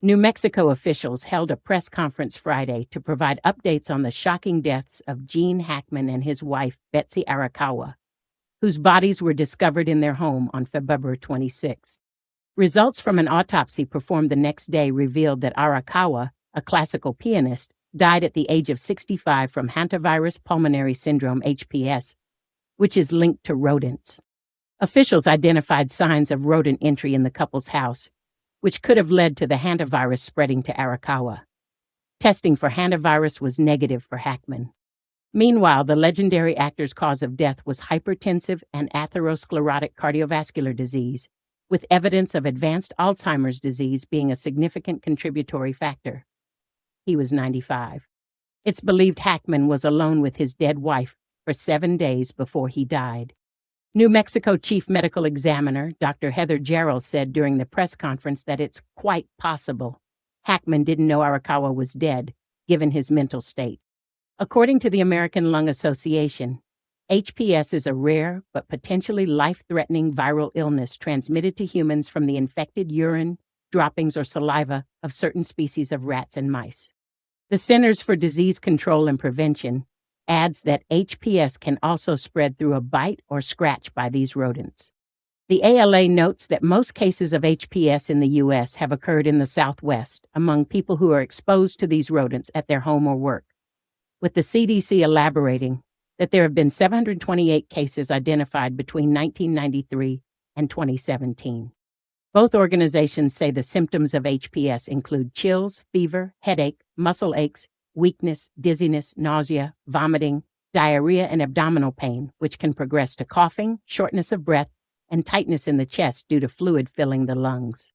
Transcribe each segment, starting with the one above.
New Mexico officials held a press conference Friday to provide updates on the shocking deaths of Gene Hackman and his wife, Betsy Arakawa, whose bodies were discovered in their home on February 26. Results from an autopsy performed the next day revealed that Arakawa, a classical pianist, died at the age of 65 from hantavirus pulmonary syndrome (HPS), which is linked to rodents. Officials identified signs of rodent entry in the couple's house, which could have led to the hantavirus spreading to Arakawa. Testing for hantavirus was negative for Hackman. Meanwhile, the legendary actor's cause of death was hypertensive and atherosclerotic cardiovascular disease, with evidence of advanced Alzheimer's disease being a significant contributory factor. He was 95. It's believed Hackman was alone with his dead wife for 7 days before he died. New Mexico Chief Medical Examiner Dr. Heather Jarrell said during the press conference that it's quite possible Hackman didn't know Arakawa was dead, given his mental state. According to the American Lung Association, HPS is a rare but potentially life-threatening viral illness transmitted to humans from the infected urine, droppings, or saliva of certain species of rats and mice. The Centers for Disease Control and Prevention adds that HPS can also spread through a bite or scratch by these rodents. The ALA notes that most cases of HPS in the U.S. have occurred in the Southwest among people who are exposed to these rodents at their home or work, with the CDC elaborating that there have been 728 cases identified between 1993 and 2017. Both organizations say the symptoms of HPS include chills, fever, headache, muscle aches, weakness, dizziness, nausea, vomiting, diarrhea, and abdominal pain, which can progress to coughing, shortness of breath, and tightness in the chest due to fluid filling the lungs.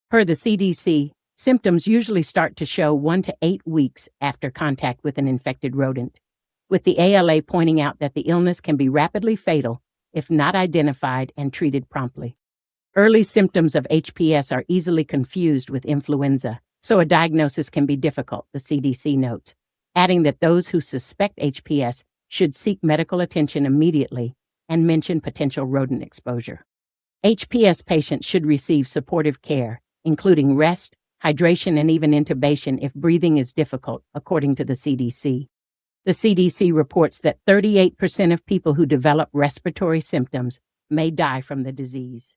Per the CDC, symptoms usually start to show 1 to 8 weeks after contact with an infected rodent, with the ALA pointing out that the illness can be rapidly fatal if not identified and treated promptly. Early symptoms of HPS are easily confused with influenza, so a diagnosis can be difficult, the CDC notes, adding that those who suspect HPS should seek medical attention immediately and mention potential rodent exposure. HPS patients should receive supportive care, including rest, hydration, and even intubation if breathing is difficult, according to the CDC. The CDC reports that 38% of people who develop respiratory symptoms may die from the disease.